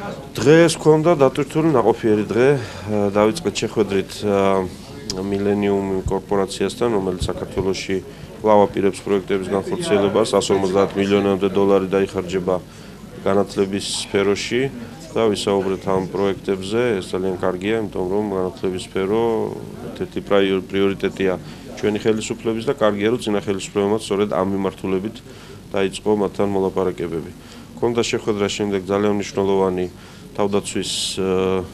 დღეს ქონდა დატვირთული ნაყოფიერი დღე, დავიწყეთ შეხვედრით Millennium კორპორაციასთან, რომელიც საქართველოში ვაპირებს პროექტების განხორციელებას, 150 მილიონამდე დოლარი დაიხარჯება განათლების სფეროში და ვისაუბრეთ ამ პროექტებზე. ეს ძალიან კარგია, იმიტომ რომ განათლების სფერო ერთ-ერთი პრიორიტეტია ჩვენი ხელისუფლების და კარგია, რომ წინა ხელისუფლებამაც სწორედ ამ მიმართულებით დაიწყო მათთან მოლაპარაკებები. ქონდა შეხვედრა შემდეგ ძალიან მნიშვნელოვანი თავდაცვის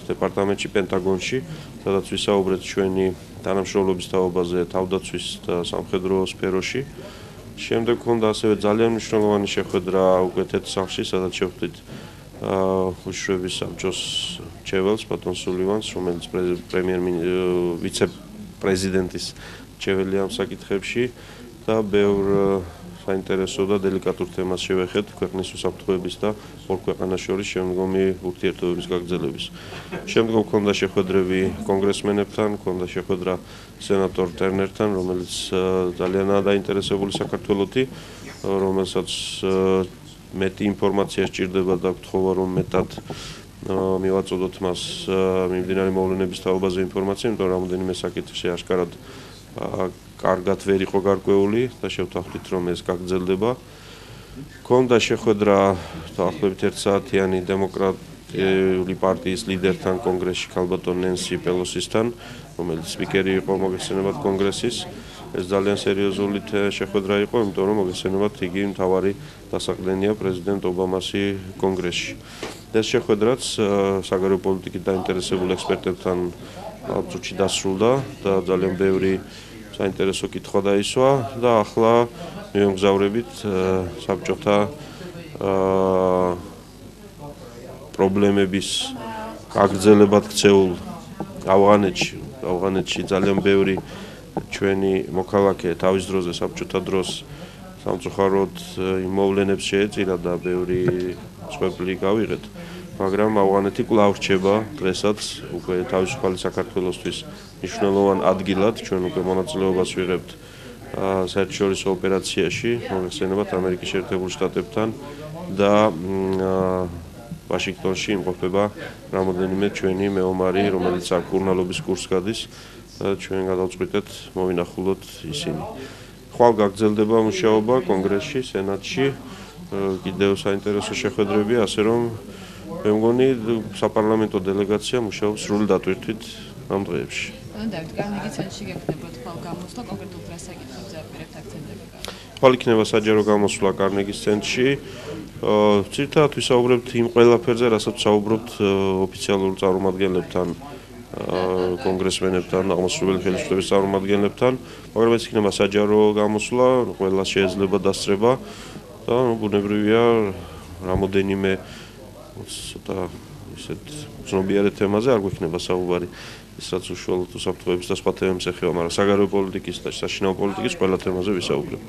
დეპარტამენტში, პენტაგონში, სადაც ვისაუბრეთ ჩვენი თანამშრომლობის თაობაზე თავდაცვის და სამხედრო სფეროში. შემდეგ ქონდა ასევე ძალიან მნიშვნელოვანი შეხვედრა უკვე თეთრსახში, სადაც შევხვდით უშუალოდ საბჭოს მრჩეველს, ბატონ სულივანს, რომელიც ვიცე-პრეზიდენტის მრჩეველია ამ საკითხებში და ბევრ საინტერესო და დელიკატურ თემას შევეხეთ ქვეყნის უსაფრთხოების და ორ ქვეყანას შორის შემდგომი ურთიერთობების გაგრძელების. შემდგომ ქონდა შეხვედრები კონგრესმენებთან, ქონდა შეხვედრა სენატორ ტერნერთან, რომელიც ძალიანაა დაინტერესებული საქართველოთი, რომელსაც მეტი ინფორმაცია სჭირდება და გთხოვა რომ მეტად მივაწოდოთ მას მიმდინარე მოვლენების თაობაზე ინფორმაცია, იმიტომ რომ რამოდენიმე საკითხში აშკარად კარგად ვერ იყო გარკვეული და შევთანხმდით რომ ეს გაგრძელდება. ქონდა შეხვედრა დაახლოებით 1 საათიანი დემოკრატიული პარტიის ლიდერთან კონგრესში ქალბატონ ნენსი პელოსისთან, რომელიც სპიკერი იყო მოგესალმებით კონგრესის. ეს ძალიან სერიოზული შეხვედრა იყო, იმიტომ რომ მოგესალმებით იგი მთავარი დასაყრდენია პრეზიდენტ ობამასი კონგრესში. ეს შეხვედრაც საგარეო პოლიტიკით დაინტერესებულ ექსპერტებთან წუთში დასრულდა და ძალიან ბევრი საინტერესო კითხვა დაისვა და ახლა მივემგზავრებით საბჭოთა პრობლემების გაგრძელებად ქცეულ ავღანეთში ძალიან ბევრი ჩვენი მოქალაქე თავის დროზე საბჭოთა დროს სამწუხაროდ იმ მოვლენებს შეეწირა და ბევრი მსხვერპლი გავიღეთ, მაგრამ ავღანეთი კვლავ რჩება დღესაც უკვე თავისუფალი საქართველოსთვის მნიშვნელოვან ადგილად. ჩვენ უკვე მონაწილეობას ვიღებთ საერთაშორისო ოპერაციაში, მოგეხსენებათ ამერიკის შეერთებულ შტატებთან და ვაშინგტონში იმყოფება რამოდენიმე ჩვენი მეომარი, რომელიც კურნალობის კურსს გადის და ჩვენ გადავწყვიტეთ მოვინახულოთ ისინი. ხვალ გაგრძელდება მუშაობა კონგრესში, სენატში, კიდევ საინტერესო შეხვედრები, ასე რომ მე მგონი საპარლამენტო დელეგაცია მუშაობს სრული დატვირთვით ამ დღეებში. დავით, კარნეგის ცენტრში გექნებათ ხვალ გამოსვლა, კონკრეტულ რა საკითხებზე აპირებთ აქცენტები? ხვალ იქნება საჯარო გამოსვლა კარნეგის ცენტრში. ძირითადად ვისაუბრებთ იმ ყველაფერზე, რასაც ვსაუბრობთ ოფიციალურ წარმომადგენლებთან, კონგრესმენებთან, აღმასრულებელი ხელისუფლების წარმომადგენლებთან, მაგრამ ეს იქნება საჯარო გამოსვლა, ყველა შეიძლება დასწრება და ბუნებრივია რამოდენიმე ცოტა ისეთ ცნობიარე თემაზე არ გვექნება საუბარი, ის რაც უშუალოდ უსაფრთხოების და სხვა თემებს ეხება, მაგრამ საგარეო პოლიტიკის და საშინაო პოლიტიკის ყველა თემაზე ვისაუბრებთ.